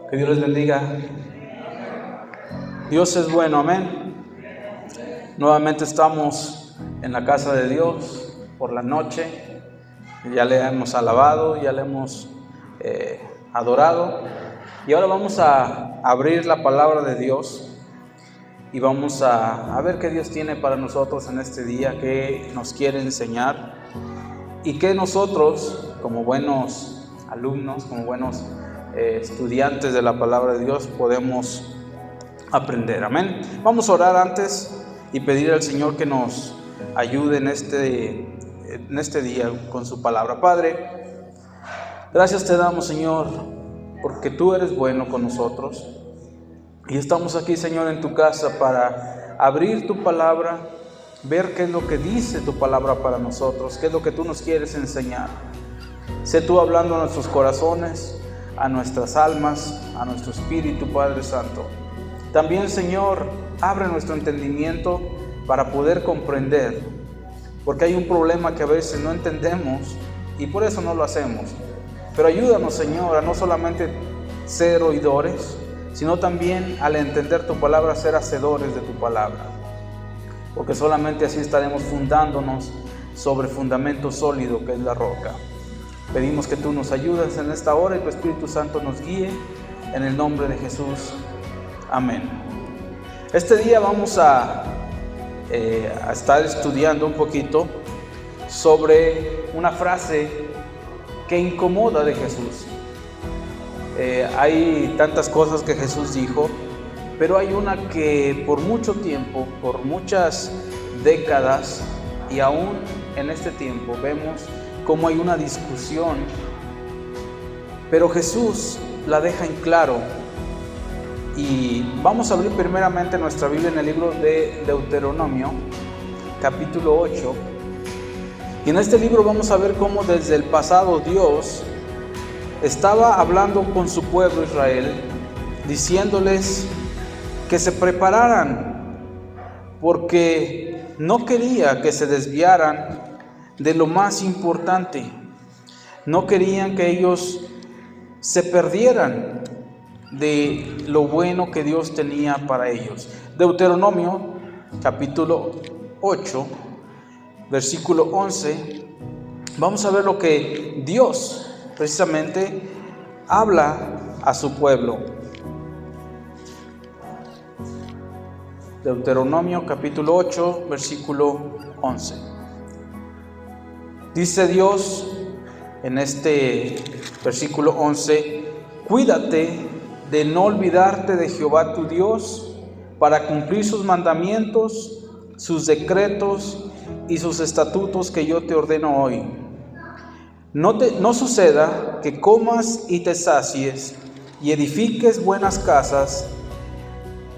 Que Dios les bendiga. Dios es bueno, amén. Nuevamente estamos en la casa de Dios por la noche. Ya le hemos alabado, ya le hemos adorado. Y ahora vamos a abrir la palabra de Dios y vamos a ver qué Dios tiene para nosotros en este día, qué nos quiere enseñar y qué nosotros, como buenos alumnos, como buenos estudiantes de la palabra de Dios, podemos aprender. Amén. Vamos a orar antes y pedir al Señor que nos ayude en este día con su palabra. Padre, gracias te damos, Señor, porque tú eres bueno con nosotros y estamos aquí, Señor, en tu casa para abrir tu palabra, ver qué es lo que dice tu palabra para nosotros, qué es lo que tú nos quieres enseñar. Sé tú hablando a nuestros corazones, a nuestras almas, a nuestro espíritu, Padre Santo. También, Señor, abre nuestro entendimiento para poder comprender, porque hay un problema que a veces no entendemos y por eso no lo hacemos. Pero ayúdanos, Señor, a no solamente ser oidores, sino también al entender tu palabra, ser hacedores de tu palabra, porque solamente así estaremos fundándonos sobre fundamento sólido que es la roca. Pedimos que tú nos ayudes en esta hora y tu Espíritu Santo nos guíe en el nombre de Jesús. Amén. Este día vamos a estar estudiando un poquito sobre una frase que incomoda de Jesús. Hay tantas cosas que Jesús dijo, pero hay una que por mucho tiempo, por muchas décadas y aún en este tiempo vemos cómo hay una discusión, pero Jesús la deja en claro. Y vamos a abrir primeramente nuestra Biblia en el libro de Deuteronomio, capítulo 8. Y en este libro vamos a ver cómo desde el pasado Dios estaba hablando con su pueblo Israel, diciéndoles que se prepararan, porque no quería que se desviaran de lo más importante. No querían que ellos se perdieran de lo bueno que Dios tenía para ellos. Deuteronomio capítulo 8, versículo 11. Vamos a ver lo que Dios precisamente habla a su pueblo. Deuteronomio capítulo 8, versículo 11. Dice Dios en este versículo 11: cuídate de no olvidarte de Jehová tu Dios para cumplir sus mandamientos, sus decretos y sus estatutos que yo te ordeno hoy. No suceda que comas y te sacies y edifiques buenas casas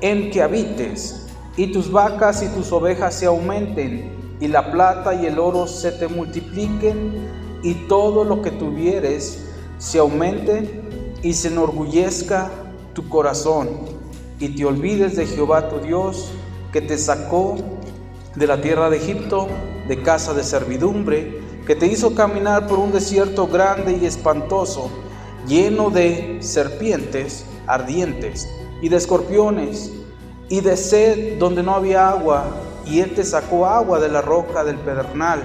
en que habites, y tus vacas y tus ovejas se aumenten, y la plata y el oro se te multipliquen, y todo lo que tuvieres se aumente, y se enorgullezca tu corazón, y te olvides de Jehová tu Dios, que te sacó de la tierra de Egipto, de casa de servidumbre, que te hizo caminar por un desierto grande y espantoso, lleno de serpientes ardientes, y de escorpiones, y de sed donde no había agua, y Él te sacó agua de la roca del pedernal,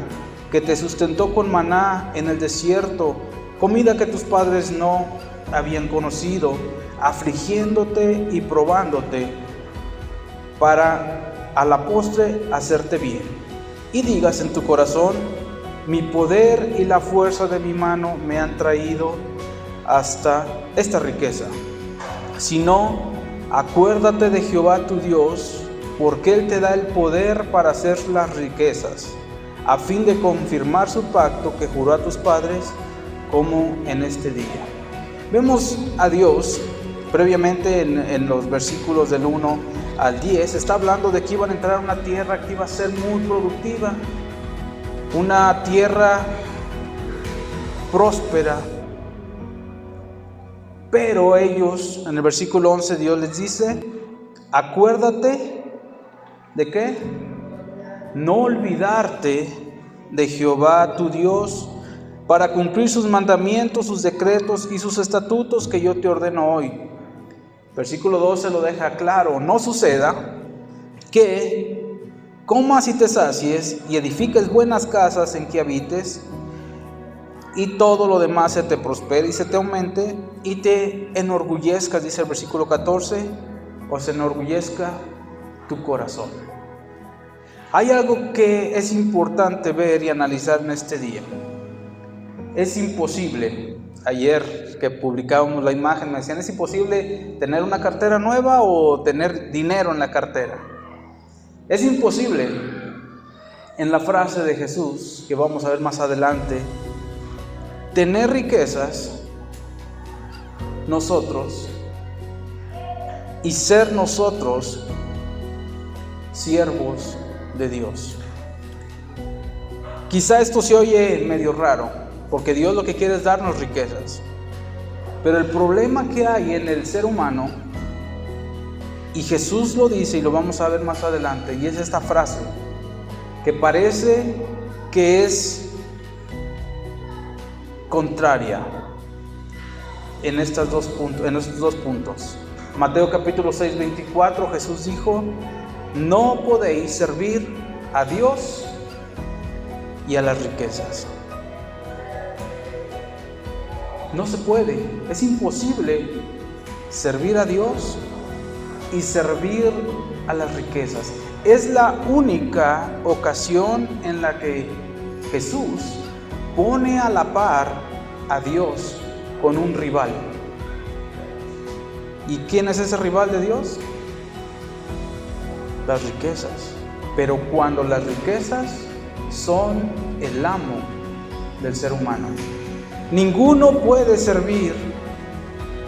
que te sustentó con maná en el desierto, comida que tus padres no habían conocido, afligiéndote y probándote, para a la postre hacerte bien. Y digas en tu corazón: mi poder y la fuerza de mi mano me han traído hasta esta riqueza. Si no, acuérdate de Jehová tu Dios, porque Él te da el poder para hacer las riquezas, a fin de confirmar su pacto que juró a tus padres, como en este día. Vemos a Dios previamente en los versículos del 1 al 10, está hablando de que iban a entrar a una tierra que iba a ser muy productiva, una tierra próspera. Pero ellos, en el versículo 11, Dios les dice: acuérdate ¿de qué? No olvidarte de Jehová tu Dios, para cumplir sus mandamientos, sus decretos y sus estatutos que yo te ordeno hoy. Versículo 12 lo deja claro: no suceda que comas y te sacies y edifiques buenas casas en que habites, y todo lo demás se te prospere y se te aumente y te enorgullezcas, dice el versículo 14, o se enorgullezca tu corazón. Hay algo que es importante ver y analizar en este día. Es imposible, ayer que publicábamos la imagen me decían, ¿es imposible tener una cartera nueva o tener dinero en la cartera? Es imposible. En la frase de Jesús, que vamos a ver más adelante, tener riquezas nosotros y ser nosotros siervos de Dios. Quizá esto se oye medio raro, porque Dios lo que quiere es darnos riquezas. Pero el problema que hay en el ser humano, y Jesús lo dice y lo vamos a ver más adelante, y es esta frase que parece que es contraria en estos dos puntos. Mateo capítulo 6, 24, Jesús dijo: no podéis servir a Dios y a las riquezas. No se puede, es imposible servir a Dios y servir a las riquezas. Es la única ocasión en la que Jesús pone a la par a Dios con un rival. ¿Y quién es ese rival de Dios? Las riquezas. Pero cuando las riquezas son el amo del ser humano, ninguno puede servir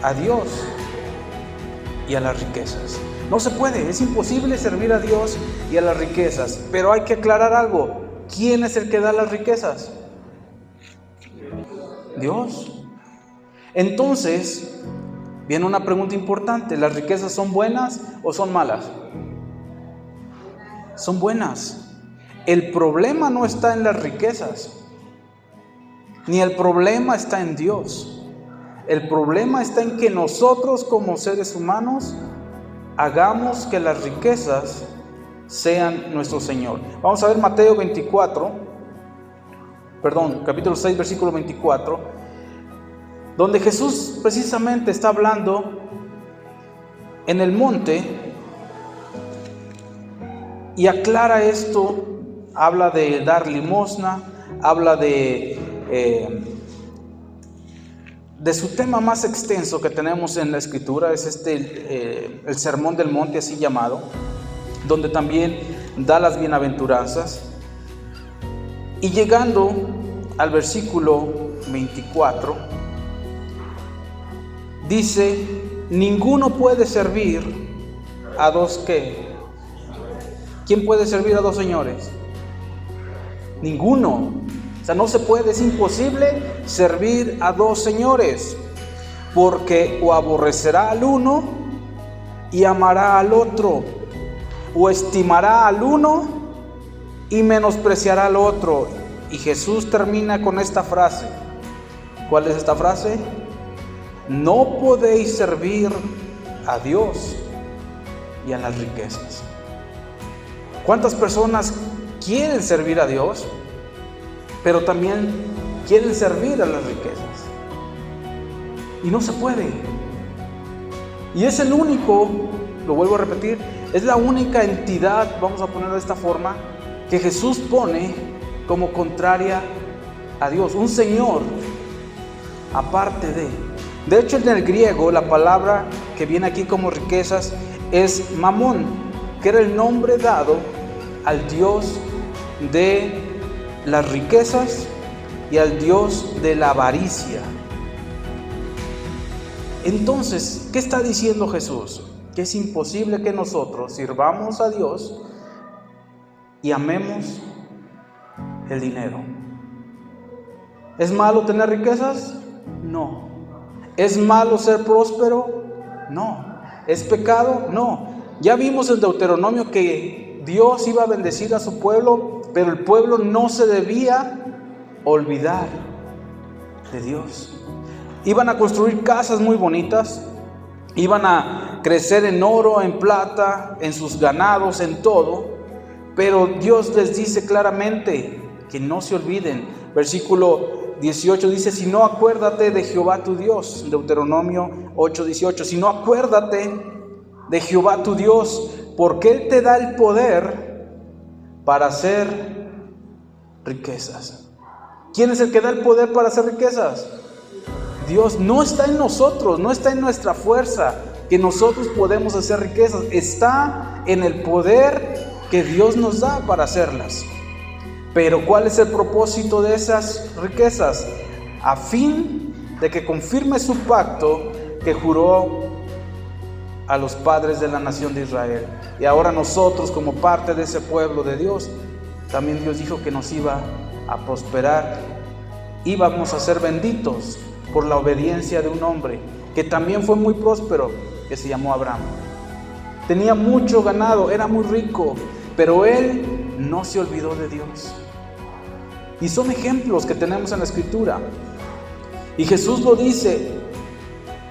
a Dios y a las riquezas. No se puede, es imposible servir a Dios y a las riquezas. Pero hay que aclarar algo: ¿quién es el que da las riquezas? Dios. Entonces, viene una pregunta importante: ¿las riquezas son buenas o son malas? Son buenas. El problema no está en las riquezas, ni el problema está en Dios. El problema está en que nosotros como seres humanos hagamos que las riquezas sean nuestro Señor. Vamos a ver Mateo capítulo 6, versículo 24, donde Jesús precisamente está hablando en el monte y aclara esto. Habla de dar limosna, habla de su tema más extenso que tenemos en la Escritura, es el Sermón del Monte, así llamado, donde también da las bienaventuranzas. Y llegando al versículo 24, dice: ninguno puede servir a dos ¿qué? ¿Quién puede servir a dos señores? Ninguno. O sea, no se puede, es imposible servir a dos señores, porque o aborrecerá al uno y amará al otro, o estimará al uno y menospreciará al otro. Y Jesús termina con esta frase. ¿Cuál es esta frase? No podéis servir a Dios y a las riquezas. ¿Cuántas personas quieren servir a Dios, pero también quieren servir a las riquezas? Y no se puede. Y es el único, lo vuelvo a repetir, es la única entidad, vamos a ponerlo de esta forma, que Jesús pone como contraria a Dios, un Señor aparte de. De hecho, en el griego, la palabra que viene aquí como riquezas es mamón, que era el nombre dado al Dios de las riquezas y al Dios de la avaricia. Entonces, ¿qué está diciendo Jesús? Que es imposible que nosotros sirvamos a Dios y amemos el dinero. ¿Es malo tener riquezas? No. ¿Es malo ser próspero? No. ¿Es pecado? No. Ya vimos en Deuteronomio que Dios iba a bendecir a su pueblo, pero el pueblo no se debía olvidar de Dios. Iban a construir casas muy bonitas, iban a crecer en oro, en plata, en sus ganados, en todo, pero Dios les dice claramente que no se olviden. Versículo 18 dice: si no, acuérdate de Jehová tu Dios. Deuteronomio 8:18, si no, acuérdate de Jehová tu Dios, porque Él te da el poder para hacer riquezas. ¿Quién es el que da el poder para hacer riquezas? Dios. No está en nosotros, no está en nuestra fuerza que nosotros podemos hacer riquezas, está en el poder que Dios nos da para hacerlas. Pero ¿cuál es el propósito de esas riquezas? A fin de que confirme su pacto que juró a los padres de la nación de Israel. Y ahora nosotros, como parte de ese pueblo de Dios, también Dios dijo que nos iba a prosperar, íbamos a ser benditos por la obediencia de un hombre que también fue muy próspero, que se llamó Abraham. Tenía mucho ganado, era muy rico, pero él no se olvidó de Dios. Y son ejemplos que tenemos en la Escritura. Y Jesús lo dice,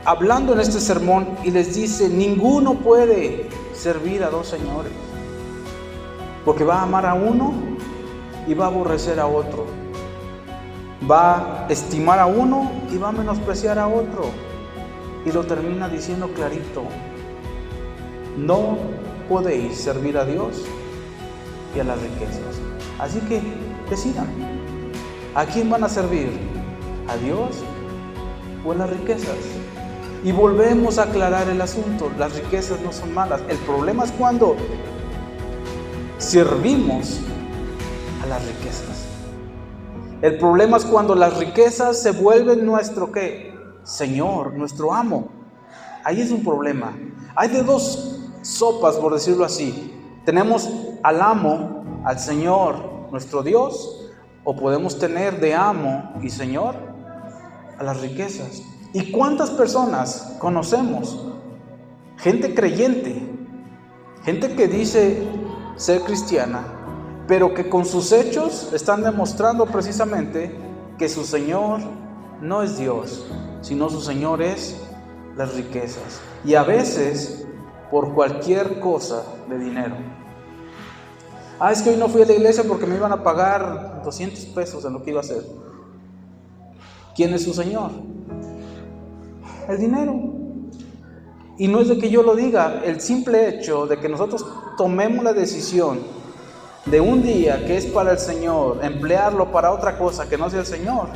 hablando en este sermón, y les dice: ninguno puede servir a dos señores, porque va a amar a uno y va a aborrecer a otro. Va a estimar a uno y va a menospreciar a otro. Y lo termina diciendo clarito: no podéis servir a Dios y a las riquezas. Así que decidan, ¿a quién van a servir? ¿A Dios o a las riquezas? Y volvemos a aclarar el asunto: las riquezas no son malas. El problema es cuando servimos a las riquezas. El problema es cuando las riquezas se vuelven nuestro ¿qué? Señor, nuestro amo. Ahí es un problema. Hay de dos sopas, por decirlo así. Tenemos al amo, al Señor, nuestro Dios, o podemos tener de amo y Señor a las riquezas. ¿Y cuántas personas conocemos? Gente creyente, gente que dice ser cristiana, pero que con sus hechos están demostrando precisamente que su Señor no es Dios, sino su Señor es las riquezas. Y a veces por cualquier cosa de dinero. Es que hoy no fui a la iglesia porque me iban a pagar 200 pesos en lo que iba a hacer. ¿Quién es su Señor? El dinero. Y no es de que yo lo diga, el simple hecho de que nosotros tomemos la decisión de un día que es para el Señor, emplearlo para otra cosa que no sea el Señor,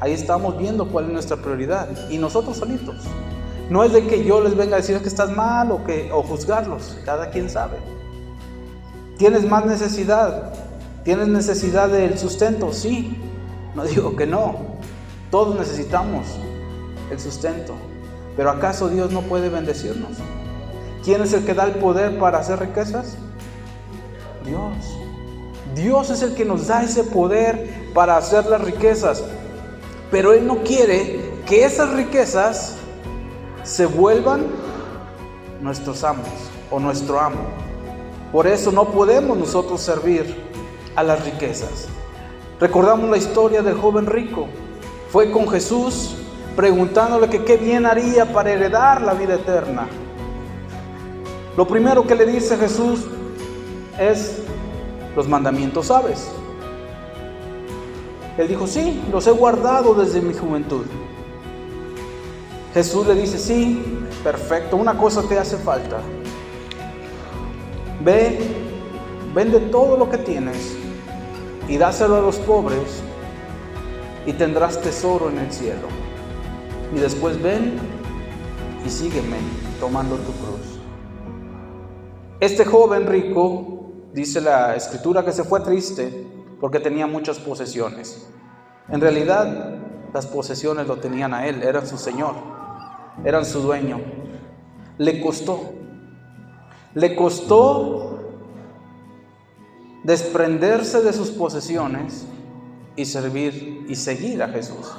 ahí estamos viendo cuál es nuestra prioridad. Y nosotros solitos. No es de que yo les venga a decir que estás mal o juzgarlos, cada quien sabe. ¿Tienes más necesidad? ¿Tienes necesidad del sustento? Sí, no digo que no. Todos necesitamos el sustento. Pero ¿acaso Dios no puede bendecirnos? ¿Quién es el que da el poder para hacer riquezas? Dios. Dios es el que nos da ese poder para hacer las riquezas. Pero Él no quiere que esas riquezas se vuelvan nuestros amos o nuestro amo. Por eso no podemos nosotros servir a las riquezas. Recordamos la historia del joven rico. Fue con Jesús preguntándole que qué bien haría para heredar la vida eterna. Lo primero que le dice Jesús es: los mandamientos sabes. Él dijo: sí, los he guardado desde mi juventud. Jesús le dice: sí, perfecto, una cosa te hace falta. Ve, vende todo lo que tienes y dáselo a los pobres y tendrás tesoro en el cielo. Y después ven y sígueme tomando tu cruz. Este joven rico, dice la Escritura, que se fue triste porque tenía muchas posesiones. En realidad, las posesiones lo tenían a él, eran su señor, eran su dueño. Le costó desprenderse de sus posesiones y servir y seguir a Jesús.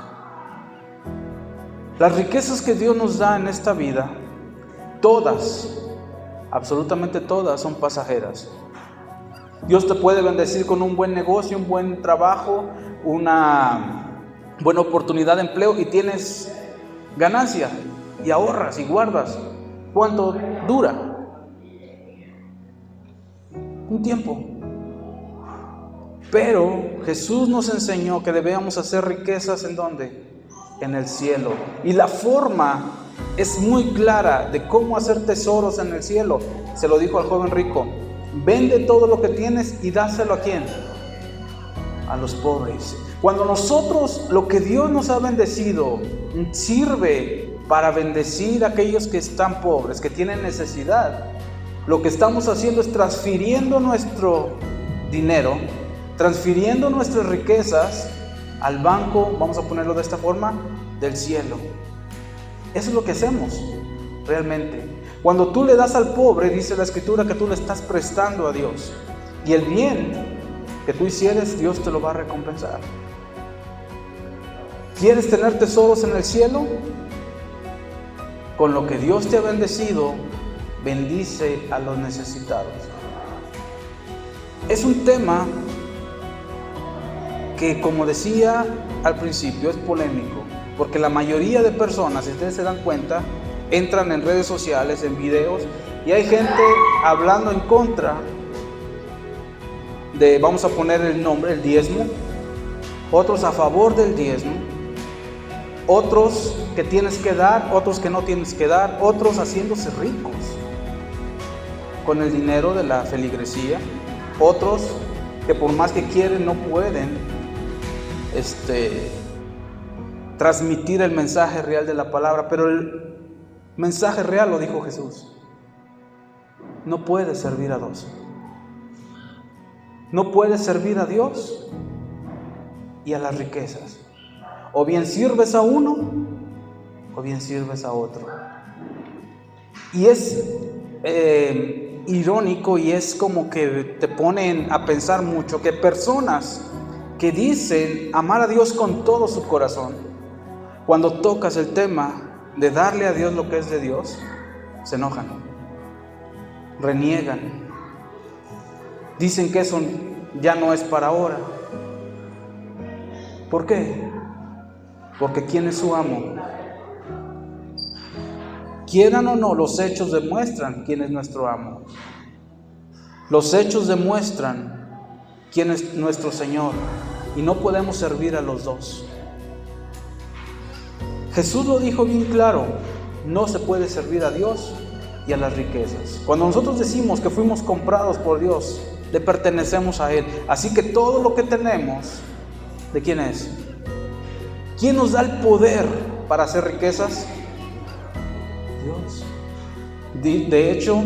Las riquezas que Dios nos da en esta vida, todas, absolutamente todas, son pasajeras. Dios te puede bendecir con un buen negocio, un buen trabajo, una buena oportunidad de empleo y tienes ganancia. y ahorras y guardas. ¿Cuánto dura? Un tiempo. Pero Jesús nos enseñó que debíamos hacer riquezas ¿en dónde? En el cielo. Y la forma es muy clara de cómo hacer tesoros en el cielo. Se lo dijo al joven rico: vende todo lo que tienes y dáselo ¿a quién? A los pobres. Cuando nosotros, lo que Dios nos ha bendecido, sirve para bendecir a aquellos que están pobres, que tienen necesidad, lo que estamos haciendo es transfiriendo nuestro dinero, transfiriendo nuestras riquezas al banco, vamos a ponerlo de esta forma, del cielo. Eso es lo que hacemos realmente. Cuando tú le das al pobre, dice la Escritura que tú le estás prestando a Dios. Y el bien que tú hicieres, Dios te lo va a recompensar. ¿Quieres tener tesoros en el cielo? Con lo que Dios te ha bendecido, bendice a los necesitados. Es un tema que, como decía al principio, es polémico, porque la mayoría de personas, si ustedes se dan cuenta, entran en redes sociales, en videos, y hay gente hablando en contra de, vamos a poner el nombre, el diezmo, otros a favor del diezmo, otros que tienes que dar, otros que no tienes que dar, otros haciéndose ricos con el dinero de la feligresía, otros que por más que quieren no pueden transmitir el mensaje real de la palabra. Pero el mensaje real lo dijo Jesús: no puedes servir a dos. No puedes servir a Dios y a las riquezas. O bien sirves a uno, o bien sirves a otro. Y es irónico, y es como que te ponen a pensar mucho, que personas que dicen amar a Dios con todo su corazón, cuando tocas el tema de darle a Dios lo que es de Dios, se enojan, reniegan, dicen que eso ya no es para ahora. ¿Por qué? Porque ¿quién es su amo? Quieran o no, los hechos demuestran quién es nuestro amo. Los hechos demuestran quién es nuestro Señor, y no podemos servir a los dos. Jesús lo dijo bien claro: no se puede servir a Dios y a las riquezas. Cuando nosotros decimos que fuimos comprados por Dios, le pertenecemos a Él. Así que todo lo que tenemos, ¿de quién es? ¿Quién nos da el poder para hacer riquezas? Dios. De hecho,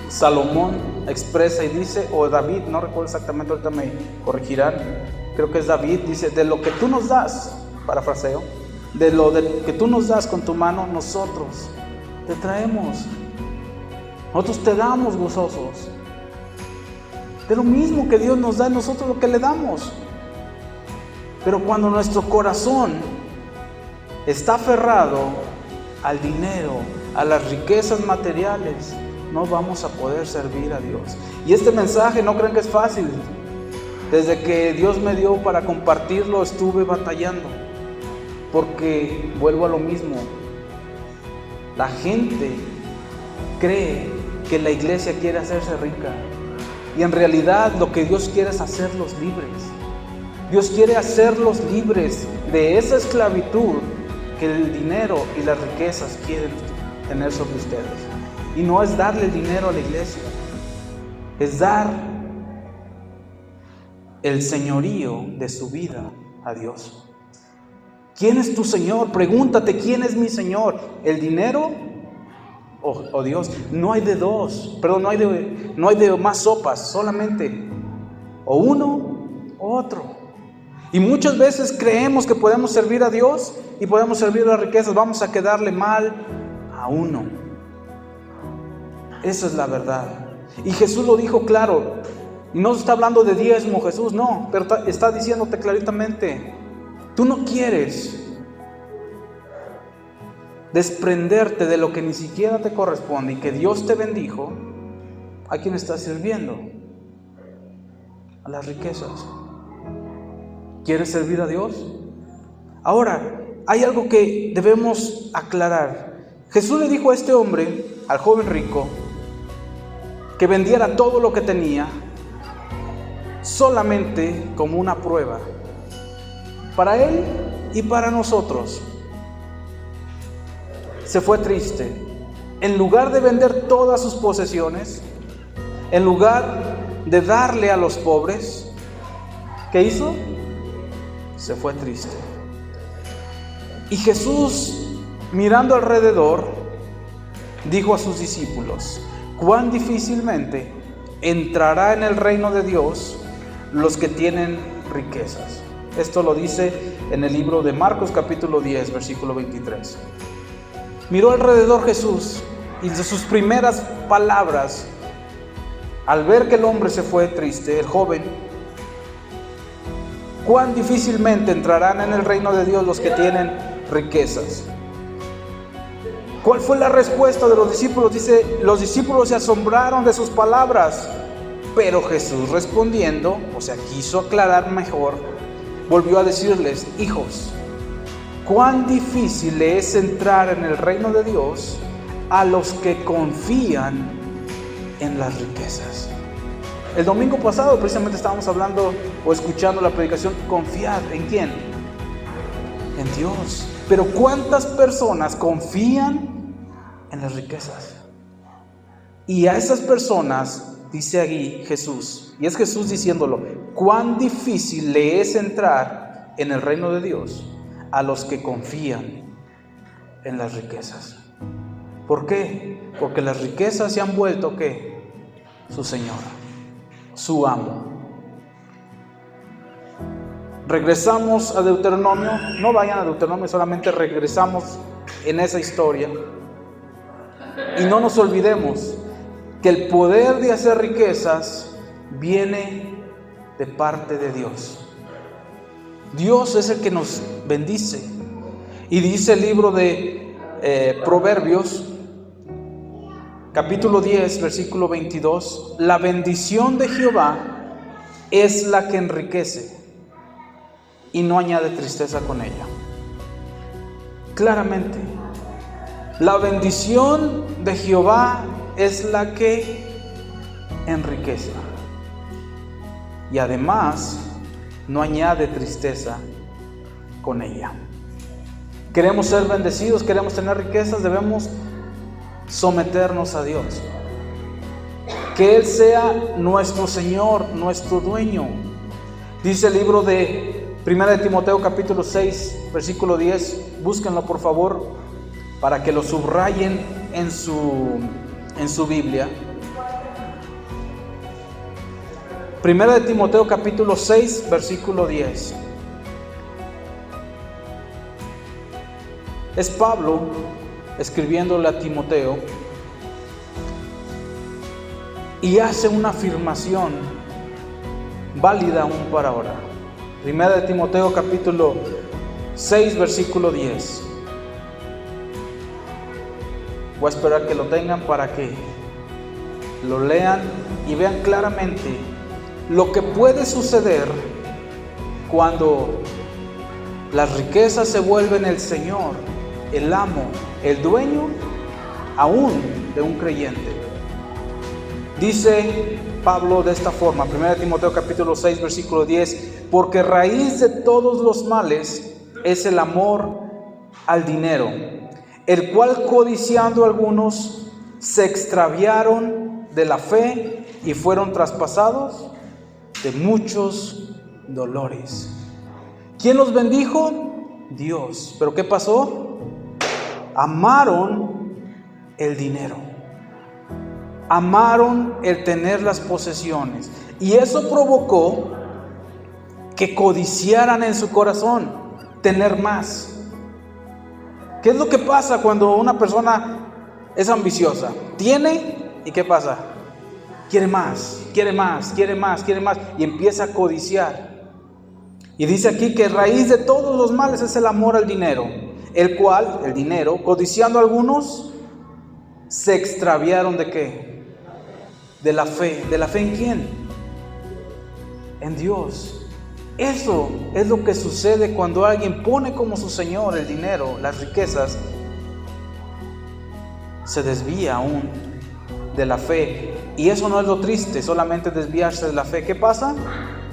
Salomón expresa y dice, o David, no recuerdo exactamente, ahorita me corregirán, creo que es David, dice: de lo que tú nos das, parafraseo, de lo que tú nos das con tu mano, nosotros te traemos, nosotros te damos gozosos. De lo mismo que Dios nos da, nosotros lo que le damos. Pero cuando nuestro corazón está aferrado al dinero, a las riquezas materiales, no vamos a poder servir a Dios. Y este mensaje, no crean que es fácil. Desde que Dios me dio para compartirlo, estuve batallando. Porque vuelvo a lo mismo. La gente cree que la iglesia quiere hacerse rica. Y en realidad lo que Dios quiere es hacerlos libres. Dios quiere hacerlos libres de esa esclavitud que el dinero y las riquezas quieren tener sobre ustedes. Y no es darle el dinero a la iglesia, es dar el señorío de su vida a Dios. ¿Quién es tu Señor? Pregúntate: ¿quién es mi Señor? ¿El dinero o Dios? No hay de dos, perdón, no hay de más sopas, solamente o uno o otro. Y muchas veces creemos que podemos servir a Dios y podemos servir a las riquezas. Vamos a quedarle mal a uno. Esa es la verdad. Y Jesús lo dijo claro. Y no está hablando de diezmo Jesús, no. Pero está diciéndote claramente: tú no quieres desprenderte de lo que ni siquiera te corresponde y que Dios te bendijo. ¿A quién estás sirviendo? A las riquezas. ¿Quieres servir a Dios? Ahora, hay algo que debemos aclarar. Jesús le dijo a este hombre, al joven rico, que vendiera todo lo que tenía, solamente como una prueba, para él y para nosotros. Se fue triste. En lugar de vender todas sus posesiones, en lugar de darle a los pobres, ¿qué hizo? Se fue triste. Y Jesús, mirando alrededor, dijo a sus discípulos: cuán difícilmente entrará en el reino de Dios los que tienen riquezas. Esto lo dice en el libro de Marcos capítulo 10, versículo 23. Miró alrededor Jesús y de sus primeras palabras, al ver que el hombre se fue triste, el joven: cuán difícilmente entrarán en el reino de Dios los que tienen riquezas. ¿Cuál fue la respuesta de los discípulos? Dice, los discípulos se asombraron de sus palabras, pero Jesús respondiendo, quiso aclarar mejor, volvió a decirles: hijos, cuán difícil es entrar en el reino de Dios a los que confían en las riquezas. El domingo pasado precisamente estábamos hablando o escuchando la predicación: confiar ¿en quién? En Dios. Pero ¿cuántas personas confían en las riquezas? Y a esas personas, dice aquí Jesús, y es Jesús diciéndolo: cuán difícil le es entrar en el reino de Dios a los que confían en las riquezas. ¿Por qué? Porque las riquezas se han vuelto ¿qué? Su Señor, su amo. Regresamos a Deuteronomio. No vayan a Deuteronomio, solamente regresamos en esa historia. Y no nos olvidemos que el poder de hacer riquezas viene de parte de Dios. Dios es el que nos bendice. Y dice el libro de Proverbios, capítulo 10, versículo 22: la bendición de Jehová es la que enriquece y no añade tristeza con ella. Claramente, la bendición de Jehová es la que enriquece y además no añade tristeza con ella. Queremos ser bendecidos, queremos tener riquezas, debemos someternos a Dios. Que Él sea nuestro Señor, nuestro dueño. Dice el libro de 1 de Timoteo capítulo 6, versículo 10. Búsquenlo por favor para que lo subrayen en su Biblia. 1 de Timoteo capítulo 6, versículo 10. Es Pablo escribiéndole a Timoteo y hace una afirmación válida aún para ahora. 1 de Timoteo capítulo 6, versículo 10. Voy a esperar que lo tengan para que lo lean y vean claramente lo que puede suceder cuando las riquezas se vuelven el Señor, el amo, el dueño aún de un creyente. Dice Pablo de esta forma, 1 Timoteo capítulo 6, versículo 10: porque raíz de todos los males es el amor al dinero, el cual codiciando algunos se extraviaron de la fe y fueron traspasados de muchos dolores. ¿Quién los bendijo? Dios. ¿Pero qué pasó? Amaron el dinero, amaron el tener las posesiones, y eso provocó que codiciaran en su corazón tener más. ¿Qué es lo que pasa cuando una persona es ambiciosa? Tiene, ¿y qué pasa? Quiere más, quiere más, quiere más, quiere más, y empieza a codiciar. Y dice aquí que raíz de todos los males es el amor al dinero, el cual, el dinero, codiciando algunos, se extraviaron ¿de qué? De la fe. ¿De la fe en quién? En Dios. Eso es lo que sucede cuando alguien pone como su Señor el dinero, las riquezas, se desvía aún de la fe. Y eso no es lo triste, solamente desviarse de la fe. ¿Qué pasa?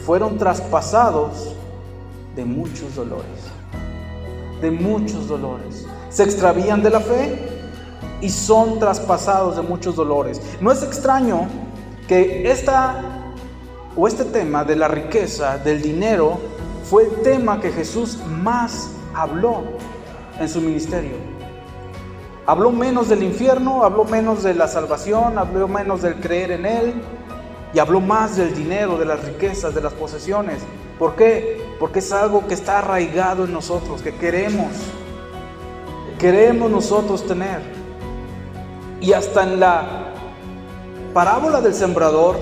Fueron traspasados de muchos dolores. De muchos dolores. Se extravían de la fe y son traspasados de muchos dolores. No es extraño que este tema de la riqueza, del dinero, fue el tema que Jesús más habló en su ministerio. Habló menos del infierno, habló menos de la salvación, habló menos del creer en Él, y habló más del dinero, de las riquezas, de las posesiones. ¿Por qué? Porque es algo que está arraigado en nosotros, que queremos nosotros tener. Y hasta en la parábola del sembrador,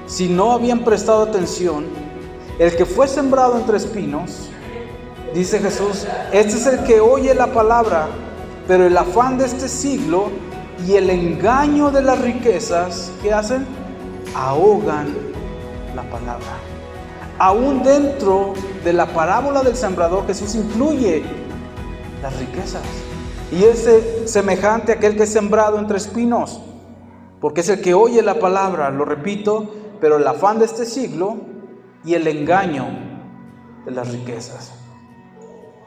si no habían prestado atención, el que fue sembrado entre espinos, dice Jesús, este es el que oye la palabra, pero el afán de este siglo y el engaño de las riquezas, ¿qué hacen? Ahogan la palabra. Aún dentro de la parábola del sembrador, Jesús incluye las riquezas. Y es semejante a aquel que es sembrado entre espinos, porque es el que oye la palabra, lo repito, pero el afán de este siglo y el engaño de las riquezas.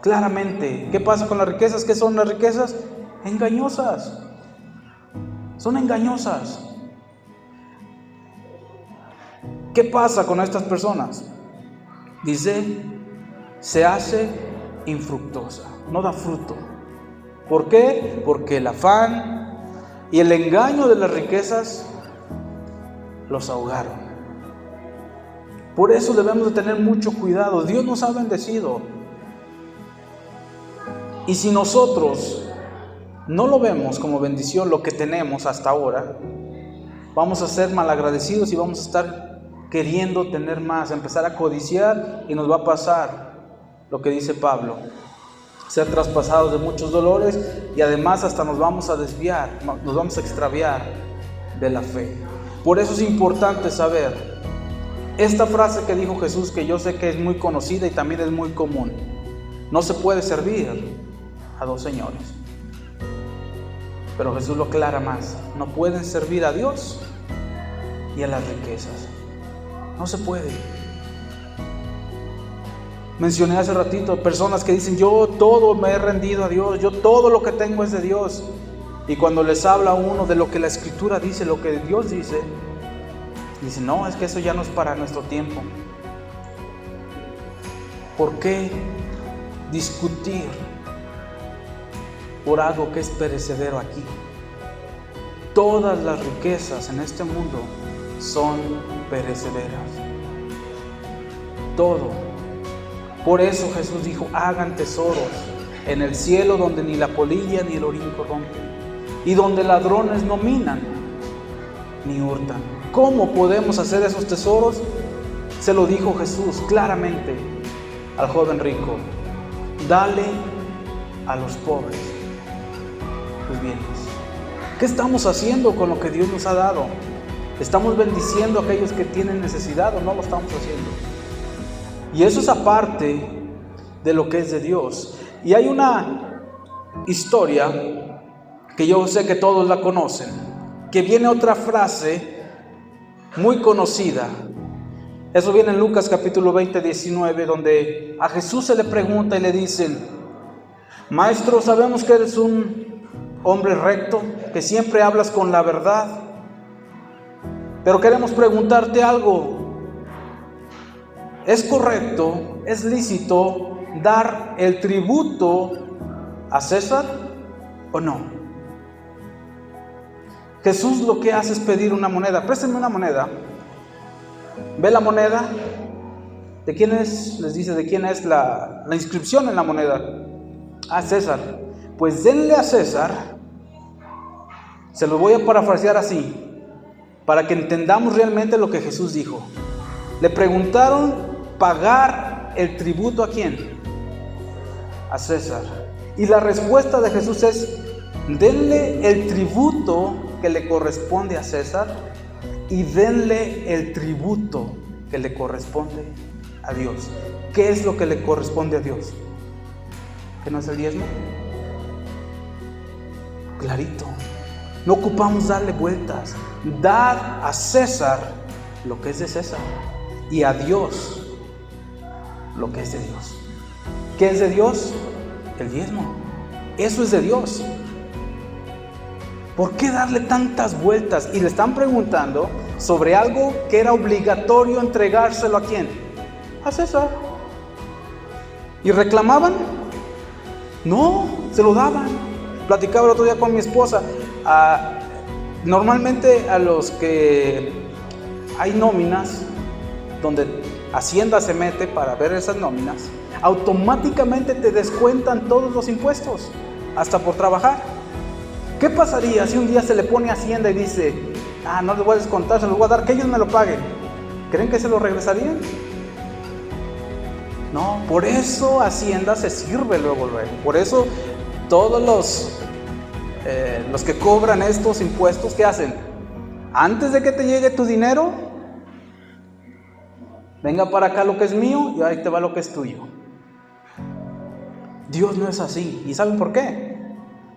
Claramente, ¿qué pasa con las riquezas? ¿Qué son las riquezas? Engañosas. Son engañosas. ¿Qué pasa con estas personas? Dice, se hace infructuosa, no da fruto. ¿Por qué? Porque el afán y el engaño de las riquezas los ahogaron. Por eso debemos de tener mucho cuidado. Dios nos ha bendecido. Y si nosotros no lo vemos como bendición lo que tenemos hasta ahora, vamos a ser malagradecidos y vamos a estar queriendo tener más, empezar a codiciar, y nos va a pasar lo que dice Pablo, ser traspasados de muchos dolores, y además hasta nos vamos a desviar, nos vamos a extraviar de la fe. Por eso es importante saber esta frase que dijo Jesús, que yo sé que es muy conocida y también es muy común: no se puede servir a dos señores. Pero Jesús lo aclara más: no pueden servir a Dios y a las riquezas. No se puede. Mencioné hace ratito personas que dicen, yo todo me he rendido a Dios, yo todo lo que tengo es de Dios. Y cuando les habla uno de lo que la Escritura dice, lo que Dios dice, dicen, no, es que eso ya no es para nuestro tiempo. ¿Por qué discutir por algo que es perecedero aquí? Todas las riquezas en este mundo son perecederas. Todo. Por eso Jesús dijo, hagan tesoros en el cielo donde ni la polilla ni el orín corrompen, y donde ladrones no minan ni hurtan. ¿Cómo podemos hacer esos tesoros? Se lo dijo Jesús claramente al joven rico: dale a los pobres tus bienes. ¿Qué estamos haciendo con lo que Dios nos ha dado? ¿Estamos bendiciendo a aquellos que tienen necesidad o no lo estamos haciendo? Y eso es aparte de lo que es de Dios. Y hay una historia que yo sé que todos la conocen, que viene otra frase muy conocida. Eso viene en Lucas capítulo 20, 19, donde a Jesús se le pregunta y le dicen, Maestro, sabemos que eres un hombre recto, que siempre hablas con la verdad, pero queremos preguntarte algo. ¿Es correcto, es lícito dar el tributo a César o no? Jesús lo que hace es pedir una moneda. Préstenme una moneda. ¿Ve la moneda? ¿De quién es? Les dice, ¿de quién es la inscripción en la moneda? A César. Pues denle a César. Se lo voy a parafrasear así, para que entendamos realmente lo que Jesús dijo. Le preguntaron pagar el tributo ¿a quién? A César. Y la respuesta de Jesús es, denle el tributo que le corresponde a César y denle el tributo que le corresponde a Dios. ¿Qué es lo que le corresponde a Dios? ¿Que no es el diezmo? clarito. No ocupamos darle vueltas. Dad a César lo que es de César y a Dios lo que es de Dios. ¿Qué es de Dios? El diezmo. Eso es de Dios. ¿Por qué darle tantas vueltas? Y le están preguntando sobre algo que era obligatorio entregárselo ¿a quién? A César. ¿Y reclamaban? No, se lo daban. Platicaba el otro día con mi esposa. Normalmente a los que hay nóminas, donde Hacienda se mete para ver esas nóminas, automáticamente te descuentan todos los impuestos, hasta por trabajar. ¿Qué pasaría si un día se le pone a Hacienda y dice, no les voy a descontar, se los voy a dar, que ellos me lo paguen? ¿Creen que se lo regresarían? No, por eso Hacienda se sirve luego. Por eso todos los que cobran estos impuestos, ¿qué hacen? Antes de que te llegue tu dinero, venga para acá lo que es mío y ahí te va lo que es tuyo. Dios no es así. ¿Y saben por qué?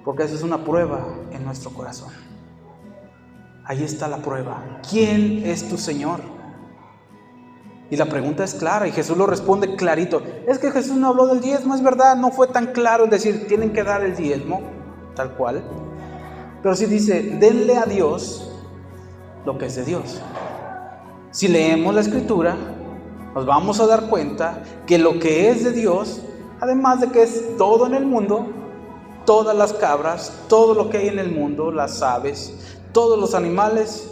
Porque esa es una prueba en nuestro corazón. Ahí está la prueba. ¿Quién es tu Señor? Y la pregunta es clara y Jesús lo responde clarito. Es que Jesús no habló del diezmo, es verdad, no fue tan claro en decir tienen que dar el diezmo, tal cual. Pero sí dice, denle a Dios lo que es de Dios. Si leemos la Escritura, nos vamos a dar cuenta que lo que es de Dios, además de que es todo en el mundo, todas las cabras, todo lo que hay en el mundo, las aves, todos los animales,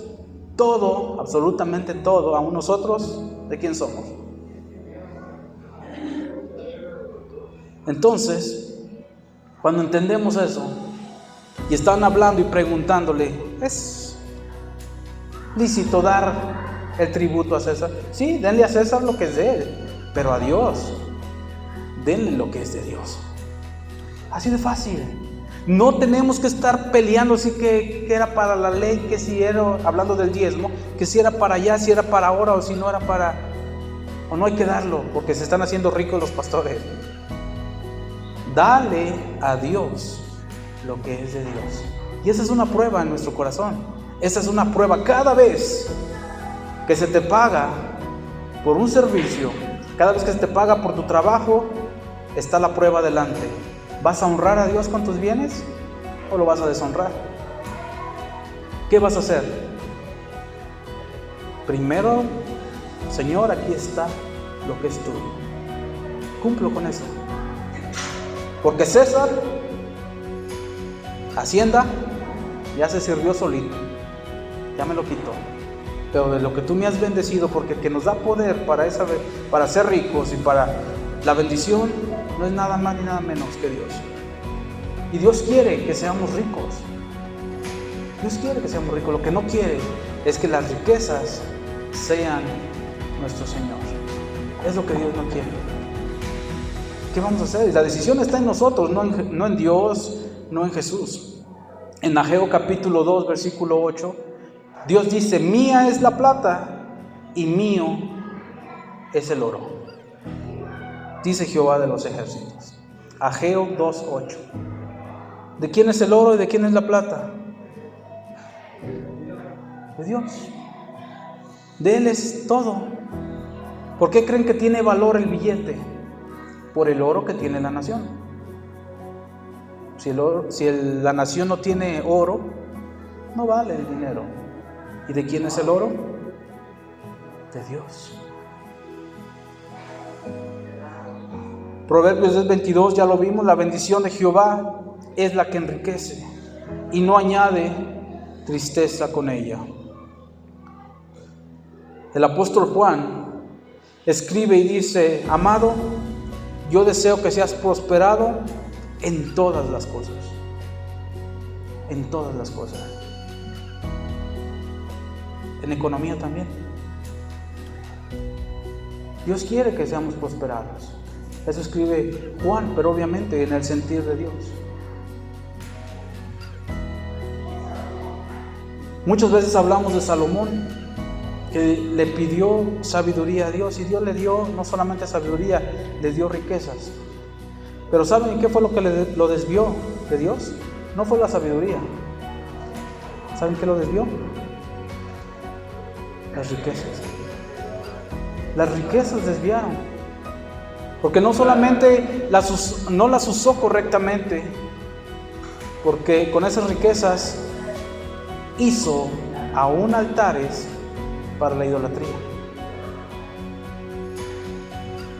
todo, absolutamente todo, aún nosotros, ¿de quién somos? Entonces, cuando entendemos eso, y están hablando y preguntándole, ¿es lícito dar el tributo a César? Sí, denle a César lo que es de él, pero a Dios, denle lo que es de Dios. Así de fácil. No tenemos que estar peleando si que era para la ley, que si era, hablando del diezmo, que si era para allá, si era para ahora o si no era para, o no hay que darlo porque se están haciendo ricos los pastores. Dale a Dios lo que es de Dios. Y esa es una prueba en nuestro corazón. Esa es una prueba cada vez que se te paga por un servicio, cada vez que se te paga por tu trabajo, está la prueba delante. ¿Vas a honrar a Dios con tus bienes o lo vas a deshonrar? ¿Qué vas a hacer? Primero, Señor, aquí está lo que es tuyo. Cumplo con eso. Porque César, Hacienda, ya se sirvió solito. Ya me lo quitó. Pero de lo que tú me has bendecido, porque el que nos da poder para ser ricos y para la bendición, no es nada más ni nada menos que Dios. Y Dios quiere que seamos ricos. Dios quiere que seamos ricos. Lo que no quiere es que las riquezas sean nuestro Señor. Es lo que Dios no quiere. ¿Qué vamos a hacer? Y la decisión está en nosotros, no en Dios, no en Jesús. En Ageo capítulo 2, versículo 8, Dios dice, mía es la plata y mío es el oro. Dice Jehová de los ejércitos. Ageo 2:8. ¿De quién es el oro y de quién es la plata? De Dios. De Él es todo. ¿Por qué creen que tiene valor el billete? Por el oro que tiene la nación. Si la nación no tiene oro, no vale el dinero. ¿Y de quién es el oro? De Dios. Proverbios 10:22, ya lo vimos, la bendición de Jehová es la que enriquece y no añade tristeza con ella. El apóstol Juan escribe y dice, amado, yo deseo que seas prosperado en todas las cosas. En todas las cosas. En economía también. Dios quiere que seamos prosperados. Eso escribe Juan, pero obviamente en el sentir de Dios. Muchas veces hablamos de Salomón, que le pidió sabiduría a Dios y Dios le dio no solamente sabiduría, le dio riquezas. Pero ¿saben qué fue lo que lo desvió de Dios? no fue la sabiduría. ¿Saben qué lo desvió? Las riquezas. Las riquezas desviaron. Porque no solamente no las usó correctamente, porque con esas riquezas hizo aún altares para la idolatría.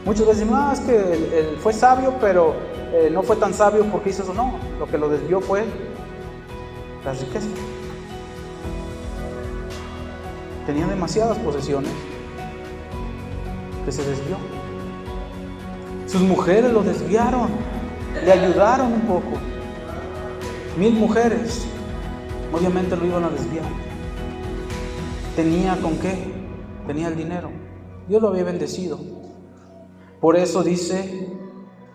Muchos dicen, es que él fue sabio, pero no fue tan sabio porque hizo eso. No, lo que lo desvió fue las riquezas. Tenía demasiadas posesiones que se desvió. Sus mujeres lo desviaron, le ayudaron un poco. 1000 mujeres, obviamente lo iban a desviar. ¿Tenía con qué? Tenía el dinero. Dios lo había bendecido. Por eso dice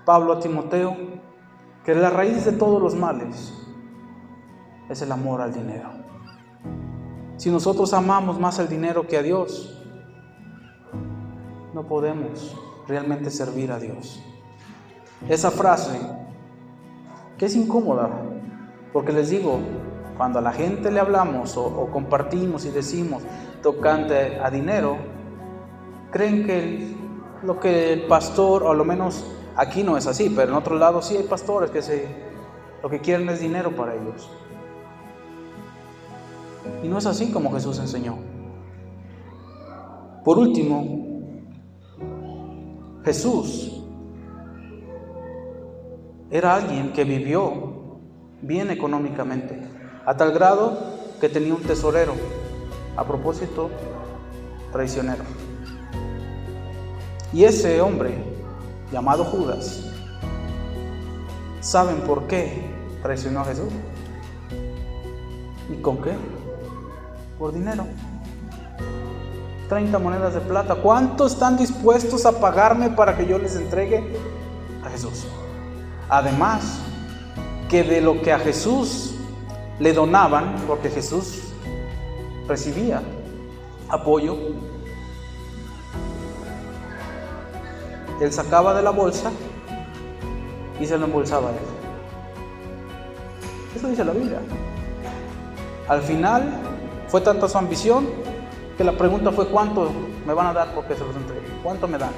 Pablo a Timoteo que la raíz de todos los males es el amor al dinero. Si nosotros amamos más al dinero que a Dios, no podemos realmente servir a Dios. Esa frase, que es incómoda, porque les digo, cuando a la gente le hablamos o compartimos y decimos tocante a dinero, creen que lo que el pastor, o a lo menos aquí no es así, pero en otro lado sí hay pastores que lo que quieren es dinero para ellos. Y no es así como Jesús enseñó. Por último, Jesús era alguien que vivió bien económicamente, a tal grado que tenía un tesorero, a propósito, traicionero. Y ese hombre, llamado Judas, ¿saben por qué traicionó a Jesús? ¿Y con qué? Por dinero. 30 monedas de plata. ¿Cuánto están dispuestos a pagarme para que yo les entregue a Jesús? Además, que de lo que a Jesús le donaban, porque Jesús recibía apoyo, él sacaba de la bolsa y se lo embolsaba a él. Eso dice la Biblia. Al final fue tanta su ambición que la pregunta fue: ¿cuánto me van a dar porque se los entregue? ¿Cuánto me dan?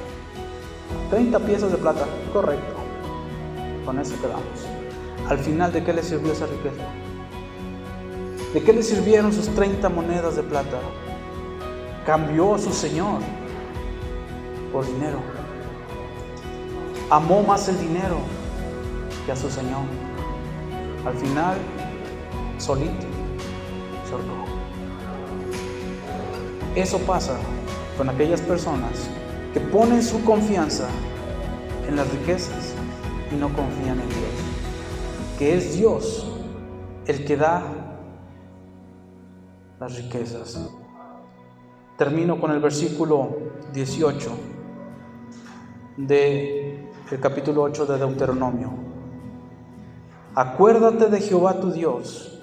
30 piezas de plata, correcto. Con eso quedamos. Al final, ¿de qué le sirvió esa riqueza? ¿De qué le sirvieron sus 30 monedas de plata? Cambió a su Señor por dinero. Amó más el dinero que a su Señor. Al final, solito se ahorcó. Eso pasa con aquellas personas que ponen su confianza en las riquezas y no confían en Dios, que es Dios el que da las riquezas. Termino con el versículo 18 del capítulo 8 de Deuteronomio. Acuérdate de Jehová tu Dios,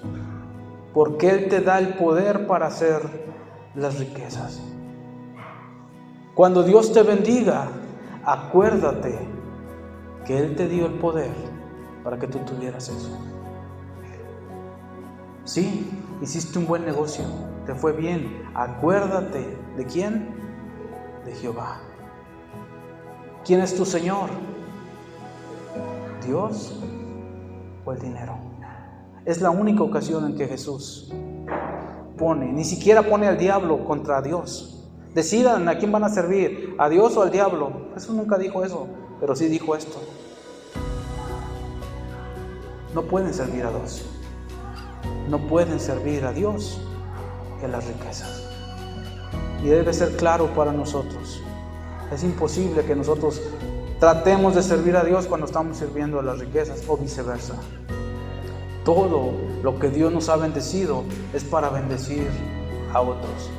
porque Él te da el poder para hacer las riquezas. Cuando Dios te bendiga, acuérdate que Él te dio el poder para que tú tuvieras eso. Sí, hiciste un buen negocio, te fue bien. Acuérdate, ¿de quién? De Jehová. ¿Quién es tu Señor? ¿Dios o el dinero? Es la única ocasión en que Jesús ni siquiera pone al diablo contra Dios. Decidan a quién van a servir, a Dios o al diablo. Jesús nunca dijo eso, pero sí dijo esto: no pueden servir a dos. No pueden servir a Dios y a las riquezas. Y debe ser claro para nosotros. Es imposible que nosotros tratemos de servir a Dios cuando estamos sirviendo a las riquezas o viceversa. Todo lo que Dios nos ha bendecido es para bendecir a otros.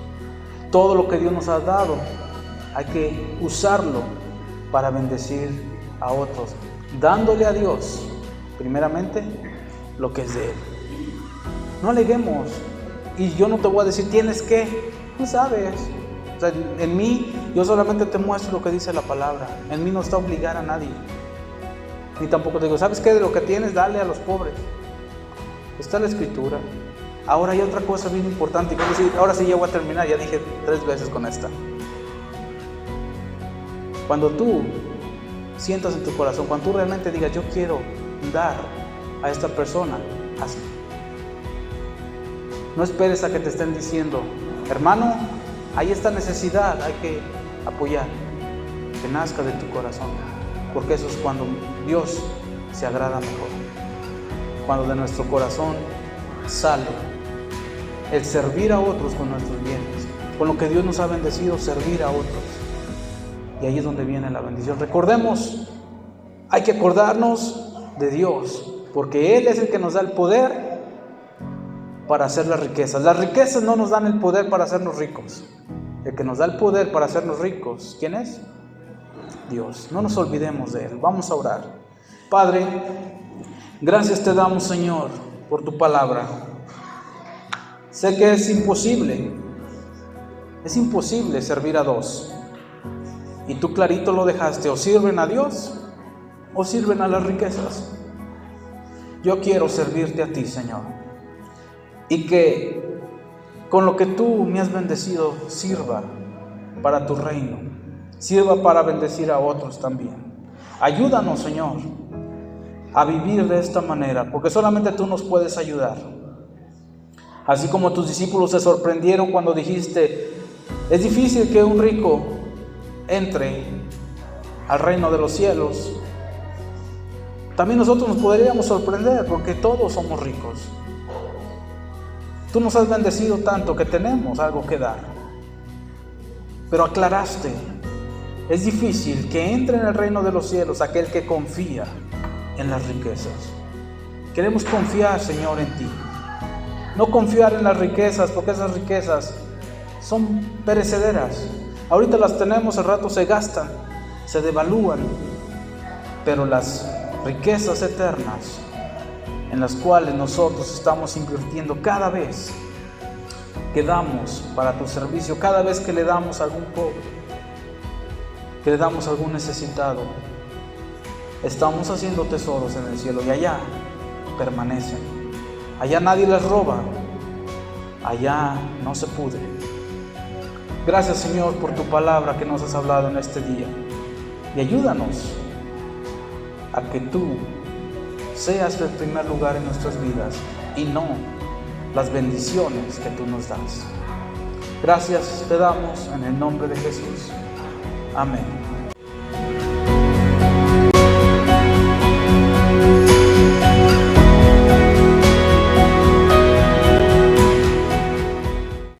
Todo lo que Dios nos ha dado hay que usarlo para bendecir a otros, dándole a Dios primeramente lo que es de Él. No aleguemos. Y yo no te voy a decir tienes que, tú sabes. O sea, en mí yo solamente te muestro lo que dice la palabra. En mí no está obligar a nadie. Ni tampoco te digo, ¿sabes qué? De lo que tienes, dale a los pobres. Está la Escritura. Ahora hay otra cosa bien importante. Ahora sí ya voy a terminar. Ya dije 3 veces con esta. Cuando tú sientas en tu corazón, cuando tú realmente digas, yo quiero dar a esta persona, hazlo. No esperes a que te estén diciendo, hermano, hay esta necesidad, hay que apoyar. Que nazca de tu corazón, porque eso es cuando Dios se agrada mejor. Cuando de nuestro corazón sale el servir a otros con nuestros bienes, con lo que Dios nos ha bendecido, servir a otros. Y ahí es donde viene la bendición. Recordemos, hay que acordarnos de Dios, porque Él es el que nos da el poder para hacer las riquezas. Las riquezas no nos dan el poder para hacernos ricos. El que nos da el poder para hacernos ricos, ¿quién es? Dios. No nos olvidemos de Él. Vamos a orar. Padre, gracias te damos, Señor, por tu palabra. Sé que es imposible servir a dos. Y tú clarito lo dejaste, o sirven a Dios o sirven a las riquezas. Yo quiero servirte a ti, Señor, y que con lo que tú me has bendecido sirva para tu reino, sirva para bendecir a otros también. Ayúdanos, Señor, a vivir de esta manera, porque solamente tú nos puedes ayudar. Así como tus discípulos se sorprendieron cuando dijiste, es difícil que un rico entre al reino de los cielos. También nosotros nos podríamos sorprender, porque todos somos ricos. Tú nos has bendecido tanto que tenemos algo que dar. Pero aclaraste, es difícil que entre en el reino de los cielos aquel que confía en las riquezas. Queremos confiar, Señor, en ti. No confiar en las riquezas, porque esas riquezas son perecederas. Ahorita las tenemos, al rato se gastan, se devalúan. Pero las riquezas eternas, en las cuales nosotros estamos invirtiendo cada vez que damos para tu servicio, cada vez que le damos a algún pobre, que le damos a algún necesitado, estamos haciendo tesoros en el cielo, y allá permanecen. Allá nadie les roba, allá no se pudre. Gracias, Señor, por tu palabra que nos has hablado en este día, y ayúdanos a que tú seas el primer lugar en nuestras vidas y no las bendiciones que tú nos das. Gracias te damos en el nombre de Jesús. Amén.